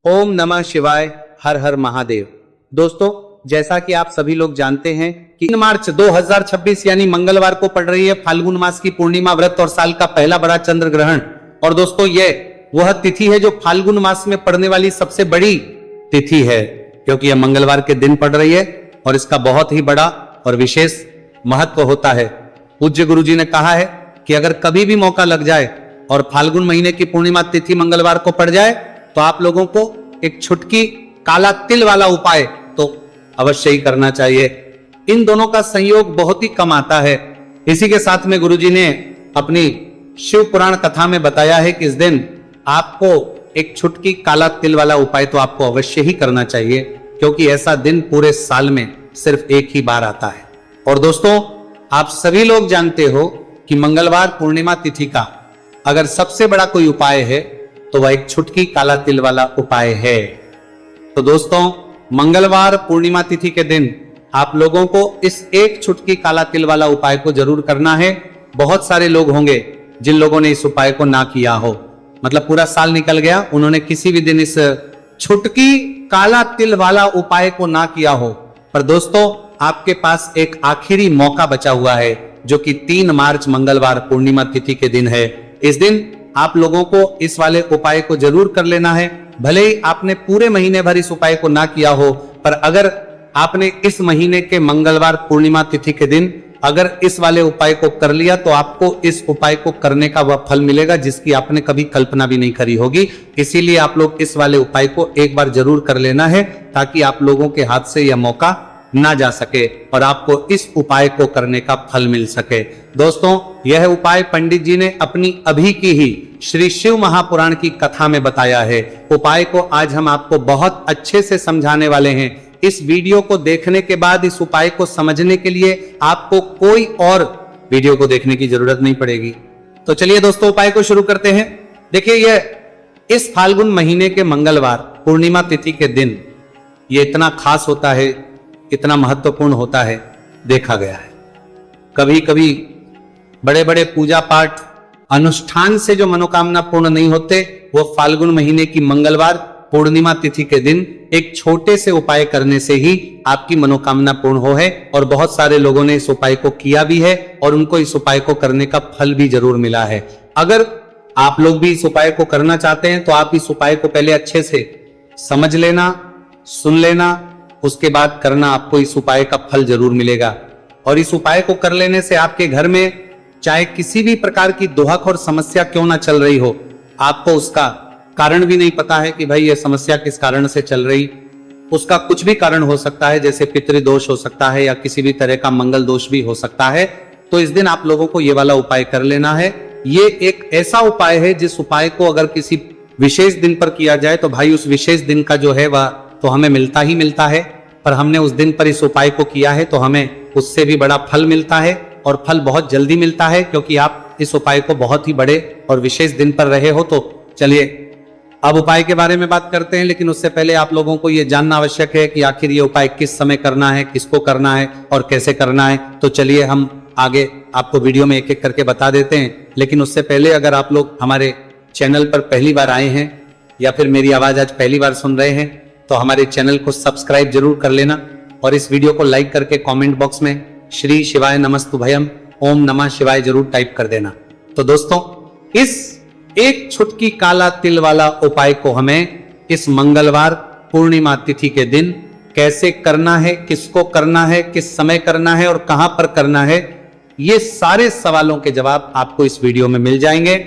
ओम नमः शिवाय। हर हर महादेव। दोस्तों, जैसा कि आप सभी लोग जानते हैं कि 3 मार्च 2026 यानी मंगलवार को पड़ रही है फाल्गुन मास की पूर्णिमा व्रत और साल का पहला बड़ा चंद्र ग्रहण। और दोस्तों, यह वह तिथि है जो फाल्गुन मास में पड़ने वाली सबसे बड़ी तिथि है, क्योंकि यह मंगलवार के दिन पड़ रही है और इसका बहुत ही बड़ा और विशेष महत्व होता है। पूज्य गुरु जी ने कहा है कि अगर कभी भी मौका लग जाए और फाल्गुन महीने की पूर्णिमा तिथि मंगलवार को पड़ जाए तो आप लोगों को एक छुटकी काला तिल वाला उपाय तो अवश्य ही करना चाहिए। इन दोनों का संयोग बहुत ही कम आता है। इसी के साथ में गुरुजी ने अपनी शिव पुराण कथा में बताया है कि इस दिन आपको एक छुटकी काला तिल वाला उपाय तो आपको अवश्य ही करना चाहिए, क्योंकि ऐसा दिन पूरे साल में सिर्फ एक ही बार आता है। और दोस्तों, आप सभी लोग जानते हो कि मंगलवार पूर्णिमा तिथि का अगर सबसे बड़ा कोई उपाय है तो वह एक छुटकी काला तिल वाला उपाय है। तो दोस्तों, मंगलवार पूर्णिमा तिथि के दिन आप लोगों को इस एक छुटकी काला तिल वाला उपाय को जरूर करना है। बहुत सारे लोग होंगे जिन लोगों ने इस उपाय को ना किया हो, मतलब पूरा साल निकल गया, उन्होंने किसी भी दिन इस छुटकी काला तिल वाला उपाय को ना किया हो। पर दोस्तों, आपके पास एक आखिरी मौका बचा हुआ है, जो कि 3 मार्च मंगलवार पूर्णिमा तिथि के दिन है। इस दिन आप लोगों को इस वाले उपाय को जरूर कर लेना है। भले ही आपने पूरे महीने भर इस उपाय को ना किया हो, पर अगर आपने इस महीने के मंगलवार पूर्णिमा तिथि के दिन अगर इस वाले उपाय को कर लिया तो आपको इस उपाय को करने का वह फल मिलेगा जिसकी आपने कभी कल्पना भी नहीं करी होगी। इसीलिए आप लोग इस वाले उपाय को एक बार जरूर कर लेना है, ताकि आप लोगों के हाथ से यह मौका ना जा सके और आपको इस उपाय को करने का फल मिल सके। दोस्तों, यह उपाय पंडित जी ने अपनी अभी की ही श्री शिव महापुराण की कथा में बताया है। उपाय को आज हम आपको बहुत अच्छे से समझाने वाले हैं। इस वीडियो को देखने के बाद इस उपाय को समझने के लिए आपको कोई और वीडियो को देखने की जरूरत नहीं पड़ेगी। तो चलिए दोस्तों, उपाय को शुरू करते हैं। देखिए, यह इस फाल्गुन महीने के मंगलवार पूर्णिमा तिथि के दिन ये इतना खास होता है, इतना महत्वपूर्ण होता है, देखा गया है। कभी कभी बड़े बड़े पूजा पाठ अनुष्ठान से जो मनोकामना पूर्ण नहीं होते, वो फाल्गुन महीने की मंगलवार पूर्णिमा तिथि के दिन एक छोटे से उपाय करने से ही आपकी मनोकामना पूर्ण हो है। और बहुत सारे लोगों ने इस उपाय को किया भी है और उनको इस उपाय को करने का फल भी जरूर मिला है। अगर आप लोग भी इस उपाय को करना चाहते हैं तो आप इस उपाय को पहले अच्छे से समझ लेना, सुन लेना, उसके बाद करना। आपको इस उपाय का फल जरूर मिलेगा। और इस उपाय को कर लेने से आपके घर में चाहे किसी भी प्रकार की दुहक और समस्या क्यों ना चल रही हो, आपको उसका कारण भी नहीं पता है कि भाई ये समस्या किस कारण से चल रही, उसका कुछ भी कारण हो सकता है, जैसे पितृदोष हो सकता है या किसी भी तरह का मंगल दोष भी हो सकता है। तो इस दिन आप लोगों को ये वाला उपाय कर लेना है। ये एक ऐसा उपाय है जिस उपाय को अगर किसी विशेष दिन पर किया जाए तो भाई उस विशेष दिन का जो है वह तो हमें मिलता ही मिलता है। पर हमने उस दिन पर इस उपाय को किया है तो हमें उससे भी बड़ा फल मिलता है, और फल बहुत जल्दी मिलता है, क्योंकि आप इस उपाय को बहुत ही बड़े और विशेष दिन पर रहे हो। तो चलिए अब उपाय के बारे में बात करते हैं, लेकिन उससे पहले आप लोगों को यह जानना आवश्यक है कि आखिर ये उपाय किस समय करना है, किसको करना है और कैसे करना है। तो चलिए हम आगे आपको वीडियो में एक एक करके बता देते हैं। लेकिन उससे पहले अगर आप लोग हमारे चैनल पर पहली बार आए हैं या फिर मेरी आवाज आज पहली बार सुन रहे हैं तो हमारे चैनल को सब्सक्राइब जरूर कर लेना और इस वीडियो को लाइक करके कमेंट बॉक्स में श्री शिवाय नमस्तुभयम ओम नमः शिवाय जरूर टाइप कर देना। तो दोस्तों, इस एक छुटकी काला तिल वाला उपाय को हमें इस मंगलवार पूर्णिमा तिथि के दिन कैसे करना है, किसको करना है, किस समय करना है और कहां पर करना है, ये सारे सवालों के जवाब आपको इस वीडियो में मिल जाएंगे।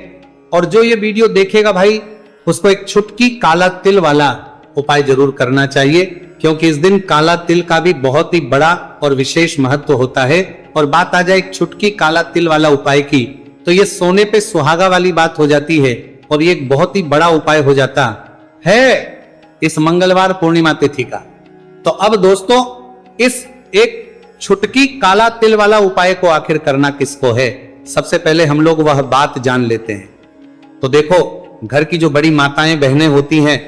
और जो ये वीडियो देखेगा भाई, उसको एक छुटकी काला तिल वाला उपाय जरूर करना चाहिए, क्योंकि इस दिन काला तिल का भी बहुत ही बड़ा और विशेष महत्व होता है। और बात आ जाए एक छुटकी काला तिल वाला उपाय की, तो ये सोने पे सुहागा वाली बात हो जाती है और ये एक बहुत ही बड़ा उपाय हो जाता है इस मंगलवार पूर्णिमा तिथि का। तो अब दोस्तों, इस एक छुटकी काला तिल वाला उपाय को आखिर करना किसको है, सबसे पहले हम लोग वह बात जान लेते हैं। तो देखो, घर की जो बड़ी माताएं बहनें होती हैं,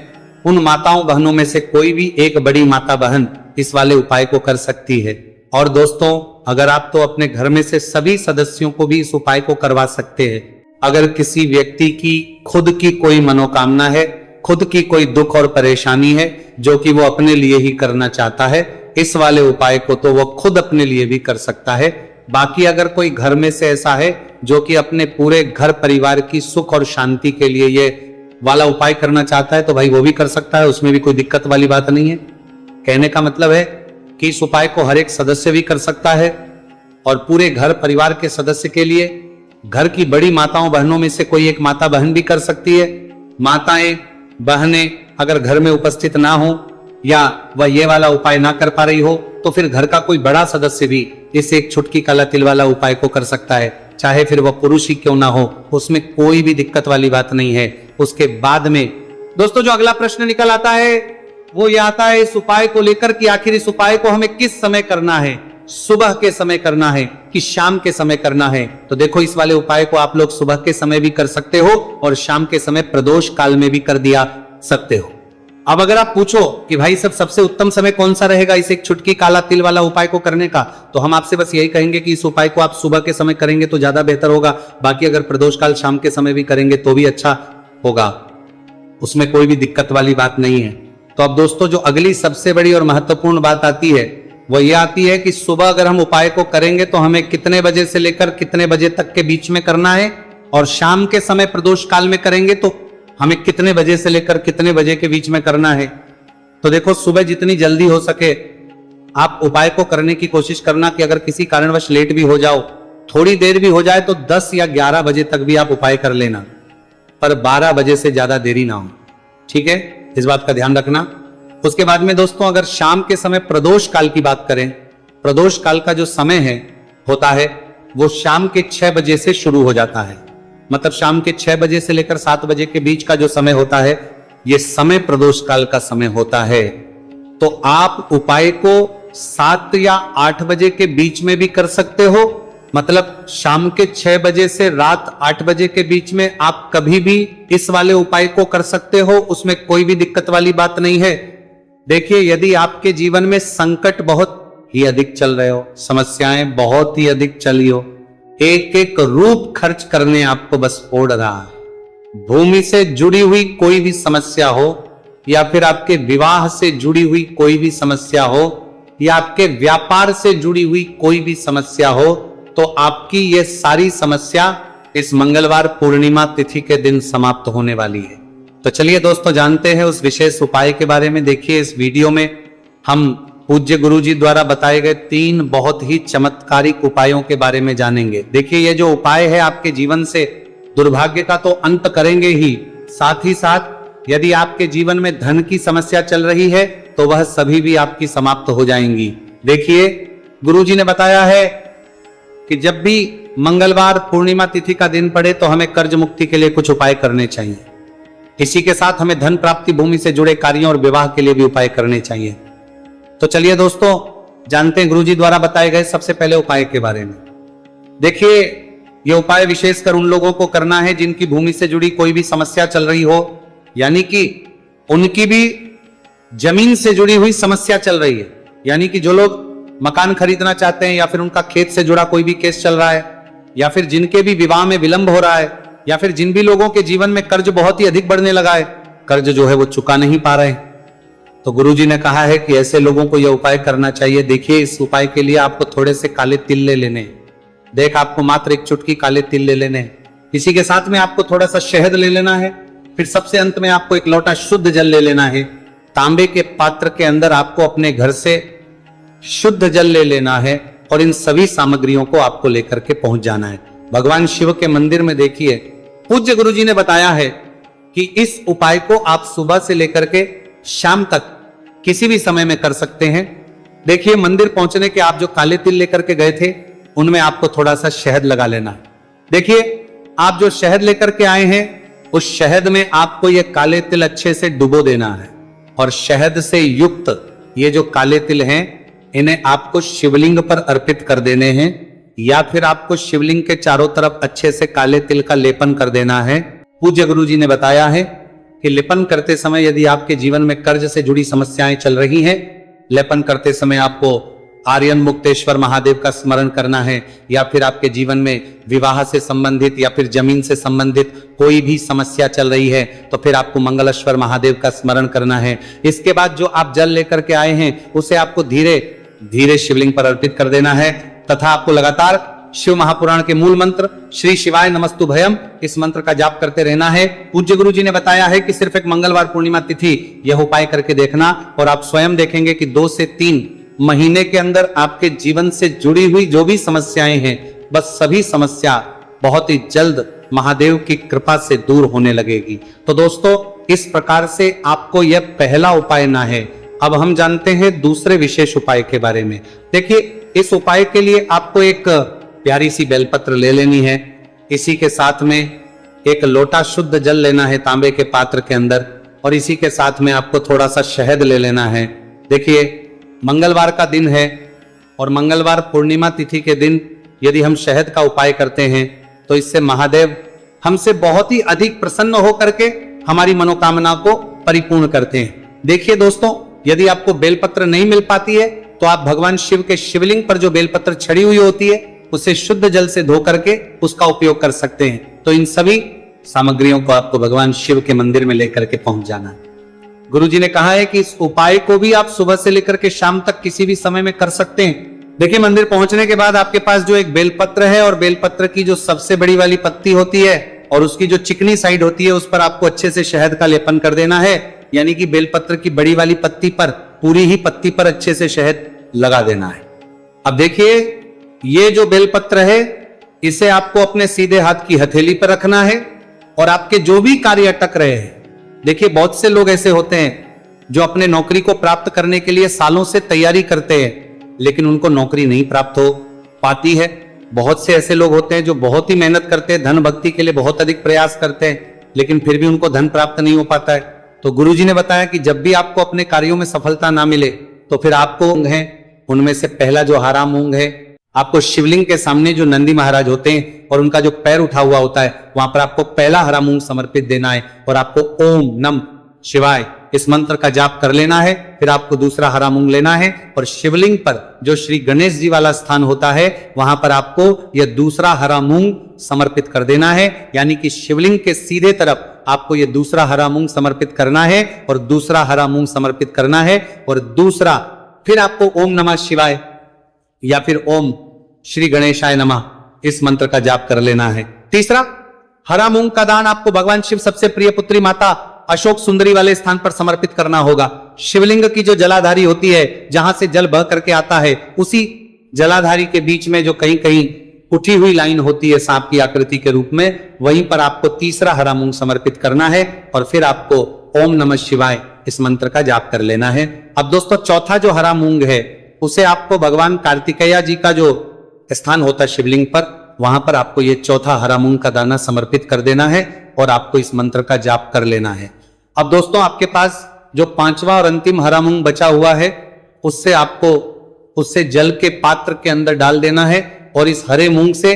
उन माताओं बहनों में से कोई भी एक बड़ी माता बहन इस वाले उपाय को कर सकती है। और दोस्तों, अगर आप तो अपने घर में से सभी सदस्यों को भी इस उपाय को करवा सकते हैं। अगर किसी व्यक्ति की खुद की कोई मनोकामना है, खुद की कोई दुख और परेशानी है जो कि वो अपने लिए ही करना चाहता है, इस वाले उपाय को तो वो खुद अपने लिए भी कर सकता है। बाकी अगर कोई घर में से ऐसा है जो कि अपने पूरे घर परिवार की सुख और शांति के लिए ये वाला उपाय करना चाहता है तो भाई वो भी कर सकता है, उसमें भी कोई दिक्कत वाली बात नहीं है। कहने का मतलब है कि इस उपाय को हर एक सदस्य भी कर सकता है और पूरे घर परिवार के सदस्य के लिए घर की बड़ी माताओं बहनों में से कोई एक माता बहन भी कर सकती है। माताएं बहनें अगर घर में उपस्थित ना हो या वह ये वाला उपाय ना कर पा रही हो तो फिर घर का कोई बड़ा सदस्य भी इस एक छुटकी काला तिल वाला उपाय को कर सकता है, चाहे फिर वह पुरुष ही क्यों ना हो, उसमें कोई भी दिक्कत वाली बात नहीं है। उसके बाद में दोस्तों जो अगला प्रश्न निकल आता है वो ये आता है इस उपाय को लेकर कि आखिर इस उपाय को हमें किस समय करना है, सुबह के समय करना है कि शाम के समय करना है। तो देखो इस वाले उपाय को आप लोग सुबह के समय भी कर सकते हो और शाम के समय प्रदोष काल में भी कर दिया सकते हो। अब अगर आप पूछो कि भाई सबसे उत्तम समय कौन सा रहेगा इस एक छुटकी काला तिल वाला उपाय को करने का, तो हम आपसे बस यही कहेंगे कि इस उपाय को आप सुबह के समय करेंगे तो ज्यादा बेहतर होगा। बाकी अगर प्रदोष काल शाम के समय भी करेंगे तो भी अच्छा होगा, उसमें कोई भी दिक्कत वाली बात नहीं है। तो अब दोस्तों जो अगली सबसे बड़ी और महत्वपूर्ण बात आती है वो ये आती है कि सुबह अगर हम उपाय को करेंगे तो हमें कितने बजे से लेकर कितने बजे तक के बीच में करना है, और शाम के समय प्रदोष काल में करेंगे तो हमें कितने बजे से लेकर कितने बजे के बीच में करना है। तो देखो सुबह जितनी जल्दी हो सके आप उपाय को करने की कोशिश करना कि अगर किसी कारणवश लेट भी हो जाओ, थोड़ी देर भी हो जाए तो 10 या 11 बजे तक भी आप उपाय कर लेना, पर 12 बजे से ज्यादा देरी ना हो, ठीक है, इस बात का ध्यान रखना। उसके बाद में दोस्तों अगर शाम के समय प्रदोष काल की बात करें, प्रदोष काल का जो समय है होता है वो शाम के 6 बजे से शुरू हो जाता है, मतलब शाम के 6 बजे से लेकर 7 बजे के बीच का जो समय होता है ये समय प्रदोष काल का समय होता है। तो आप उपाय को 7 या 8 बजे के बीच में भी कर सकते हो, मतलब शाम के 6 बजे से रात 8 बजे के बीच में आप कभी भी इस वाले उपाय को कर सकते हो, उसमें कोई भी दिक्कत वाली बात नहीं है। देखिए यदि आपके जीवन में संकट बहुत ही अधिक चल रहे हो, समस्याएं बहुत ही अधिक चली हो, एक एक रूप खर्च करने आपको बस ओढ़ रहा है, भूमि से जुड़ी हुई कोई भी समस्या हो या फिर आपके विवाह से जुड़ी हुई कोई भी समस्या हो या आपके व्यापार से जुड़ी हुई कोई भी समस्या हो, तो आपकी ये सारी समस्या इस मंगलवार पूर्णिमा तिथि के दिन समाप्त होने वाली है। तो चलिए दोस्तों जानते हैं उस विशेष उपाय के बारे में। देखिए इस वीडियो में हम पूज्य गुरु जी द्वारा बताए गए 3 बहुत ही चमत्कारिक उपायों के बारे में जानेंगे। देखिए ये जो उपाय है आपके जीवन से दुर्भाग्य का तो अंत करेंगे ही, साथ ही साथ यदि आपके जीवन में धन की समस्या चल रही है तो वह सभी भी आपकी समाप्त हो जाएंगी। देखिए गुरु जी ने बताया है कि जब भी मंगलवार पूर्णिमा तिथि का दिन पड़े तो हमें कर्ज मुक्ति के लिए कुछ उपाय करने चाहिए। इसी के साथ हमें धन प्राप्ति, भूमि से जुड़े कार्यों और विवाह के लिए भी उपाय करने चाहिए। तो चलिए दोस्तों जानते हैं गुरुजी द्वारा बताए गए सबसे पहले उपाय के बारे में। देखिए यह उपाय विशेषकर उन लोगों को करना है जिनकी भूमि से जुड़ी कोई भी समस्या चल रही हो, यानी कि उनकी भी जमीन से जुड़ी हुई समस्या चल रही है, यानी कि जो लोग मकान खरीदना चाहते हैं या फिर उनका खेत से जुड़ा कोई भी केस चल रहा है या फिर जिनके भी विवाह में विलंब हो रहा है या फिर जिन भी लोगों के जीवन में कर्ज बहुत ही अधिक बढ़ने लगा है, कर्ज जो है वो चुका नहीं पा रहे, तो गुरुजी ने कहा है कि ऐसे लोगों को यह उपाय करना चाहिए। देखिए इस उपाय के लिए आपको थोड़े से काले तिल ले लेने, देख आपको मात्र एक चुटकी काले तिल ले लेने, इसी के साथ में आपको थोड़ा सा शहद ले लेना है, फिर सबसे अंत में आपको एक लोटा शुद्ध जल ले लेना है। तांबे के पात्र के अंदर आपको अपने घर से शुद्ध जल ले लेना है और इन सभी सामग्रियों को आपको लेकर के पहुंच जाना है भगवान शिव के मंदिर में। देखिए पूज्य गुरुजी ने बताया है कि इस उपाय को आप सुबह से लेकर के शाम तक किसी भी समय में कर सकते हैं। देखिए मंदिर पहुंचने के आप जो काले तिल लेकर के गए थे उनमें आपको थोड़ा सा शहद लगा लेना है। देखिए आप जो शहद लेकर के आए हैं उस शहद में आपको ये काले तिल अच्छे से डुबो देना है और शहद से युक्त ये जो काले तिल हैं इन्हें आपको शिवलिंग पर अर्पित कर देने हैं या फिर आपको शिवलिंग के चारों तरफ अच्छे से काले तिल का लेपन कर देना है। पूज्य गुरुजी ने बताया है कि लेपन करते समय यदि आपके जीवन में कर्ज से जुड़ी समस्याएं चल रही हैं, लेपन करते समय आपको आर्यन मुक्तेश्वर महादेव का स्मरण करना है, या फिर आपके जीवन में विवाह से संबंधित या फिर जमीन से संबंधित कोई भी समस्या चल रही है तो फिर आपको मंगलेश्वर महादेव का स्मरण करना है। इसके बाद जो आप जल लेकर के आए हैं उसे आपको धीरे धीरे शिवलिंग पर अर्पित कर देना है, तथा आपको लगातार शिव महापुराण के मूल मंत्र श्री शिवाय नमस्तुभयम इस मंत्र का जाप करते रहना है। पूज्य गुरु जी ने बताया है कि सिर्फ एक मंगलवार पूर्णिमा तिथि यह उपाय करके देखना और आप स्वयं देखेंगे कि 2 से 3 महीने के अंदर आपके जीवन से जुड़ी हुई जो भी समस्याएं हैं बस सभी समस्या बहुत ही जल्द महादेव की कृपा से दूर होने लगेगी। तो दोस्तों इस प्रकार से आपको यह पहला उपाय ना है। अब हम जानते हैं दूसरे विशेष उपाय के बारे में। देखिए इस उपाय के लिए आपको एक प्यारी सी बेलपत्र ले लेनी है। इसी के साथ में एक लोटा शुद्ध जल लेना है तांबे के पात्र के अंदर, और इसी के साथ में आपको थोड़ा सा शहद ले लेना है। देखिए मंगलवार का दिन है और मंगलवार पूर्णिमा तिथि के दिन यदि हम शहद का उपाय करते हैं तो इससे महादेव हमसे बहुत ही अधिक प्रसन्न होकर के हमारी मनोकामना को परिपूर्ण करते हैं। देखिए दोस्तों यदि आपको बेलपत्र नहीं मिल पाती है तो आप भगवान शिव के शिवलिंग पर जो बेलपत्र छड़ी हुई होती है उसे शुद्ध जल से धो करके उसका उपयोग कर सकते हैं। तो इन सभी सामग्रियों को आपको भगवान शिव के मंदिर में लेकर के पहुंच जाना है। गुरुजी ने कहा है कि इस उपाय को भी आप सुबह से लेकर के शाम तक किसी भी समय में कर सकते हैं। देखिए मंदिर पहुंचने के बाद आपके पास जो एक बेलपत्र है और बेलपत्र की जो सबसे बड़ी वाली पत्ती होती है और उसकी जो चिकनी साइड होती है उस पर आपको अच्छे से शहद का लेपन कर देना है। यानी कि बेलपत्र की बड़ी वाली पत्ती पर पूरी ही पत्ती पर अच्छे से शहद लगा देना है। अब देखिए ये जो बेलपत्र है इसे आपको अपने सीधे हाथ की हथेली पर रखना है और आपके जो भी कार्य अटक रहे हैं, देखिए बहुत से लोग ऐसे होते हैं जो अपने नौकरी को प्राप्त करने के लिए सालों से तैयारी करते हैं लेकिन उनको नौकरी नहीं प्राप्त हो पाती है। बहुत से ऐसे लोग होते हैं जो बहुत ही मेहनत करते हैं, धन भक्ति के लिए बहुत अधिक प्रयास करते हैं लेकिन फिर भी उनको धन प्राप्त नहीं हो पाता है। तो गुरुजी ने बताया कि जब भी आपको अपने कार्यों में सफलता ना मिले तो फिर आपको मूंग है उनमें से पहला जो हरा मूंग है आपको शिवलिंग के सामने जो नंदी महाराज होते हैं और उनका जो पैर उठा हुआ होता है वहां पर आपको पहला हरा मूंग समर्पित देना है और आपको ओम नम शिवाय इस मंत्र का जाप कर लेना है। फिर आपको दूसरा हरा मूंग लेना है और शिवलिंग पर जो श्री गणेश जी वाला स्थान होता है वहां पर आपको यह दूसरा हरा मूंग समर्पित कर देना है। यानी कि शिवलिंग के सीधे तरफ आपको यह दूसरा हरा मूंग समर्पित करना है और दूसरा हरा मूंग समर्पित करना है और दूसरा फिर आपको ओम नमः शिवाय या फिर ओम श्री गणेशाय नमः इस मंत्र का जाप कर लेना है। तीसरा हरा मूंग का दान आपको भगवान शिव सबसे प्रिय पुत्री माता अशोक सुंदरी वाले स्थान पर समर्पित करना होगा। शिवलिंग की जो जलाधारी होती है जहां से जल बह करके आता है उसी जलाधारी के बीच में जो कहीं कहीं उठी हुई लाइन होती है सांप की आकृति के रूप में, वहीं पर आपको तीसरा हरा मूंग समर्पित करना है और फिर आपको ओम नमः शिवाय इस मंत्र का जाप कर लेना है। अब दोस्तों चौथा जो हरा मूंग है उसे आपको भगवान कार्तिकेय जी का जो स्थान होता है शिवलिंग पर वहां पर आपको ये चौथा हरा मूंग का दाना समर्पित कर देना है और आपको इस मंत्र का जाप कर लेना है। अब दोस्तों आपके पास जो पांचवा और अंतिम हरा मूंग बचा हुआ है उससे जल के पात्र के अंदर डाल देना है और इस हरे मूंग से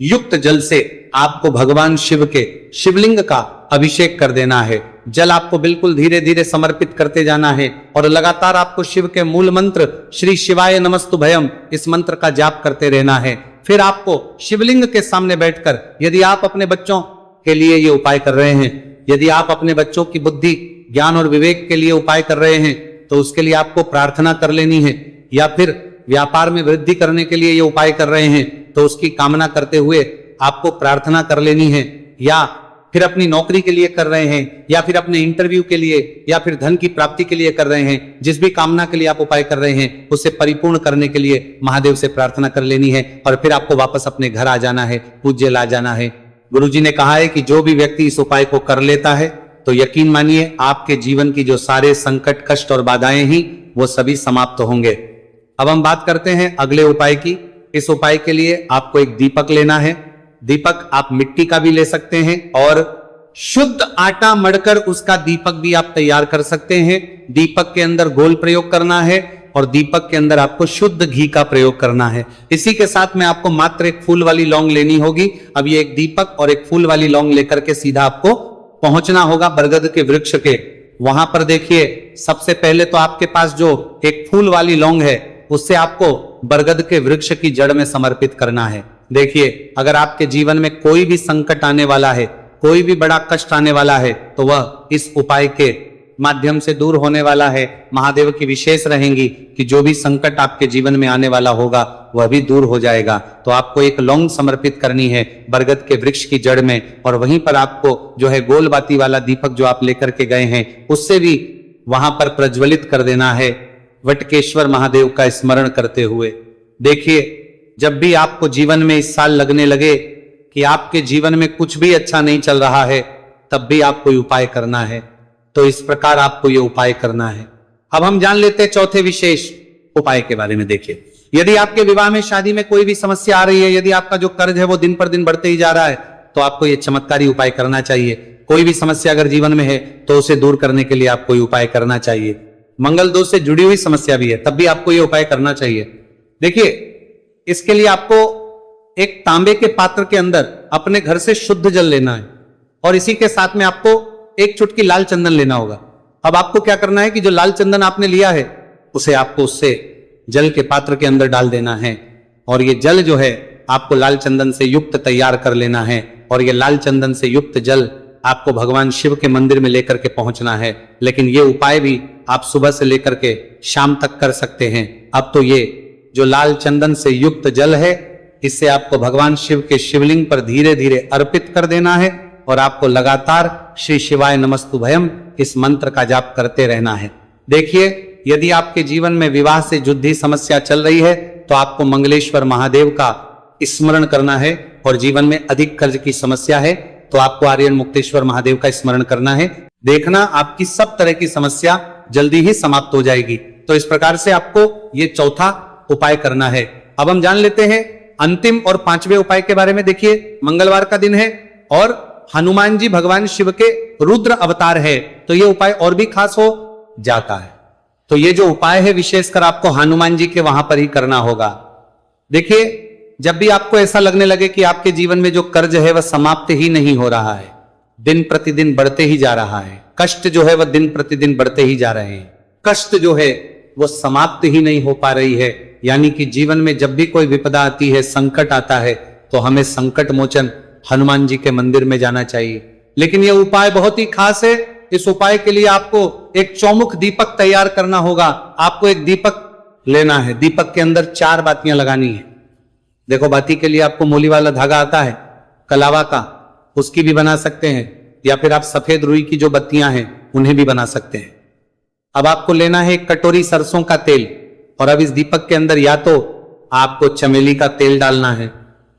युक्त जल से आपको भगवान शिव के शिवलिंग का अभिषेक कर देना है। जल आपको बिल्कुल धीरे धीरे समर्पित करते जाना है और लगातार आपको शिव के मूल मंत्र श्री शिवाय नमस्तुभयम इस मंत्र का जाप करते रहना है। फिर आपको शिवलिंग के सामने बैठकर यदि आप अपने बच्चों के लिए ये उपाय कर रहे हैं, यदि आप अपने बच्चों की बुद्धि ज्ञान और विवेक के लिए उपाय कर रहे हैं तो उसके लिए आपको प्रार्थना कर लेनी है, या फिर व्यापार में वृद्धि करने के लिए ये उपाय कर रहे हैं तो उसकी कामना करते हुए आपको प्रार्थना कर लेनी है, या फिर अपनी नौकरी के लिए कर रहे हैं या फिर अपने इंटरव्यू के लिए या फिर धन की प्राप्ति के लिए कर रहे हैं, जिस भी कामना के लिए आप उपाय कर रहे हैं उसे परिपूर्ण करने के लिए महादेव से प्रार्थना कर लेनी है और फिर आपको वापस अपने घर आ जाना है, पूज्य ला जाना है। गुरुजी ने कहा है कि जो भी व्यक्ति इस उपाय को कर लेता है तो यकीन मानिए आपके जीवन की जो सारे संकट कष्ट और बाधाएं ही वो सभी समाप्त होंगे। अब हम बात करते हैं अगले उपाय की। इस उपाय के लिए आपको एक दीपक लेना है। दीपक आप मिट्टी का भी ले सकते हैं और शुद्ध आटा मढ़कर उसका दीपक भी आप तैयार कर सकते हैं। दीपक के अंदर गोल प्रयोग करना है और दीपक के अंदर आपको शुद्ध घी का प्रयोग करना है। इसी के साथ में आपको मात्र एक फूल वाली लौंग लेनी होगी। अब ये एक दीपक और एक फूल वाली लौंग लेकर के सीधा आपको पहुंचना होगा बरगद के वृक्ष के। वहां पर देखिए सबसे पहले तो आपके पास जो एक फूल वाली लौंग है उससे आपको बरगद के वृक्ष की जड़ में समर्पित करना है। देखिए, अगर आपके जीवन में कोई भी संकट आने वाला है, कोई भी बड़ा कष्ट आने वाला है, तो वह इस उपाय के माध्यम से दूर होने वाला है। महादेव की विशेष रहेंगी कि जो भी संकट आपके जीवन में आने वाला होगा वह भी दूर हो जाएगा। तो आपको एक लौंग समर्पित करनी है बरगद के वृक्ष की जड़ में, और वहीं पर आपको जो है गोल बाती वाला दीपक जो आप लेकर के गए हैं उससे भी वहां पर प्रज्वलित कर देना है, वटकेश्वर महादेव का स्मरण करते हुए। देखिए, जब भी आपको जीवन में इस साल लगने लगे कि आपके जीवन में कुछ भी अच्छा नहीं चल रहा है, तब भी आपको उपाय करना है। तो इस प्रकार आपको ये उपाय करना है। अब हम जान लेते हैं चौथे विशेष उपाय के बारे में। देखिए, यदि आपके विवाह में, शादी में कोई भी समस्या आ रही है, यदि आपका जो कर्ज है वो दिन पर दिन बढ़ते ही जा रहा है, तो आपको ये चमत्कारी उपाय करना चाहिए। कोई भी समस्या अगर जीवन में है तो उसे दूर करने के लिए आपको ये उपाय करना चाहिए। मंगल दोष से जुड़ी हुई समस्या भी है, तब भी आपको ये उपाय करना चाहिए। देखिए, इसके लिए आपको एक तांबे के पात्र के अंदर अपने घर से शुद्ध जल लेना है, और इसी के साथ में आपको एक चुटकी लाल चंदन लेना होगा। अब आपको क्या करना है कि जो लाल चंदन आपने लिया है उसे आपको उससे जल के पात्र के अंदर डाल देना है, और ये जल जो है आपको लाल चंदन से युक्त तैयार कर लेना है, और ये लाल चंदन से युक्त जल आपको भगवान शिव के मंदिर में लेकर के पहुंचना है। लेकिन ये उपाय भी आप सुबह से लेकर के शाम तक कर सकते हैं। अब तो ये जो लाल चंदन से युक्त जल है, इससे आपको भगवान शिव के शिवलिंग पर धीरे धीरे अर्पित कर देना है, और आपको लगातार श्री शिवाय नमस्तुभयम इस मंत्र का जाप करते रहना है। देखिए, यदि आपके जीवन में विवाह से जुड़ी समस्या चल रही है तो आपको मंगलेश्वर महादेव का स्मरण करना है, और जीवन में अधिक कर्ज की समस्या है तो आपको आर्यन मुक्तेश्वर महादेव का स्मरण करना है। देखना, आपकी सब तरह की समस्या जल्दी ही समाप्त हो जाएगी। तो इस प्रकार से आपको ये चौथा उपाय करना है। अब हम जान लेते हैं अंतिम और पांचवें उपाय के बारे में। देखिए, मंगलवार का दिन है और हनुमान जी भगवान शिव के रुद्र अवतार है, तो ये उपाय और भी खास हो जाता है। तो ये जो उपाय है विशेषकर आपको हनुमान जी के वहां पर ही करना होगा। देखिए, जब भी आपको ऐसा लगने लगे कि आपके जीवन में जो कर्ज है वह समाप्त ही नहीं हो रहा है, दिन प्रतिदिन बढ़ते ही जा रहा है, कष्ट जो है वह दिन प्रतिदिन बढ़ते ही जा रहे हैं, कष्ट जो है वो समाप्त ही नहीं हो पा रही है, यानी कि जीवन में जब भी कोई विपदा आती है, संकट आता है, तो हमें संकट मोचन हनुमान जी के मंदिर में जाना चाहिए। लेकिन यह उपाय बहुत ही खास है। इस उपाय के लिए आपको एक चौमुख दीपक तैयार करना होगा। आपको एक दीपक लेना है, दीपक के अंदर 4 बातियां लगानी है। देखो, बाती के लिए आपको मूली वाला धागा आता है कलावा का, उसकी भी बना सकते हैं, या फिर आप सफेद रुई की जो बत्तियां हैं उन्हें भी बना सकते हैं। अब आपको लेना है एक कटोरी सरसों का तेल, और अब इस दीपक के अंदर या तो आपको चमेली का तेल डालना है,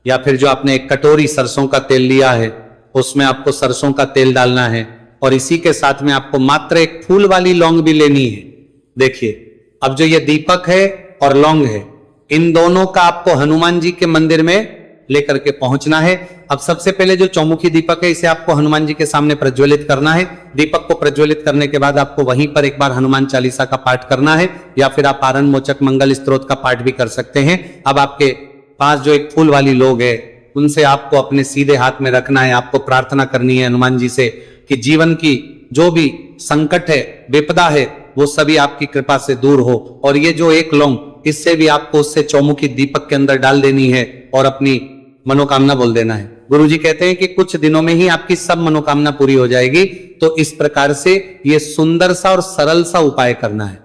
या फिर जो आपने एक कटोरी सरसों का तेल लिया है उसमें आपको सरसों का तेल डालना है, और इसी के साथ में आपको मात्र एक फूल वाली लौंग भी लेनी है। देखिए, अब जो ये दीपक है और लौंग है, इन दोनों का आपको हनुमान जी के मंदिर में लेकर के पहुंचना है। अब सबसे पहले जो चौमुखी दीपक है इसे आपको हनुमान जी के सामने प्रज्वलित करना है। दीपक को प्रज्वलित करने के बाद आपको वहीं पर एक बार हनुमान चालीसा का पाठ करना है, या फिर आप आरण मोचक मंगल स्तोत्र का पाठ भी कर सकते हैं। अब आपके पास जो एक फूल वाली लोग है उनसे आपको अपने सीधे हाथ में रखना है। आपको प्रार्थना करनी है हनुमान जी से कि जीवन की जो भी संकट है, विपदा है, वो सभी आपकी कृपा से दूर हो। और ये जो एक लौंग, इससे भी आपको उससे चौमुखी दीपक के अंदर डाल देनी है और अपनी मनोकामना बोल देना है। गुरुजी कहते हैं कि कुछ दिनों में ही आपकी सब मनोकामना पूरी हो जाएगी। तो इस प्रकार से ये सुंदर सा और सरल सा उपाय करना है।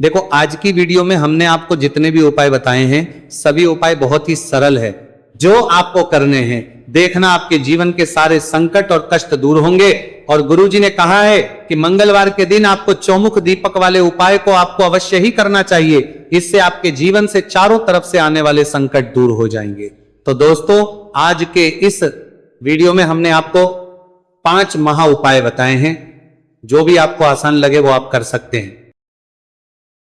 देखो, आज की वीडियो में हमने आपको जितने भी उपाय बताए हैं सभी उपाय बहुत ही सरल है। जो आपको करने हैं, देखना आपके जीवन के सारे संकट और कष्ट दूर होंगे। और गुरुजी ने कहा है कि मंगलवार के दिन आपको चौमुख दीपक वाले उपाय को आपको अवश्य ही करना चाहिए। इससे आपके जीवन से चारों तरफ से आने वाले संकट दूर हो जाएंगे। तो दोस्तों, आज के इस वीडियो में हमने आपको 5 महा उपाय बताए हैं। जो भी आपको आसान लगे वो आप कर सकते हैं।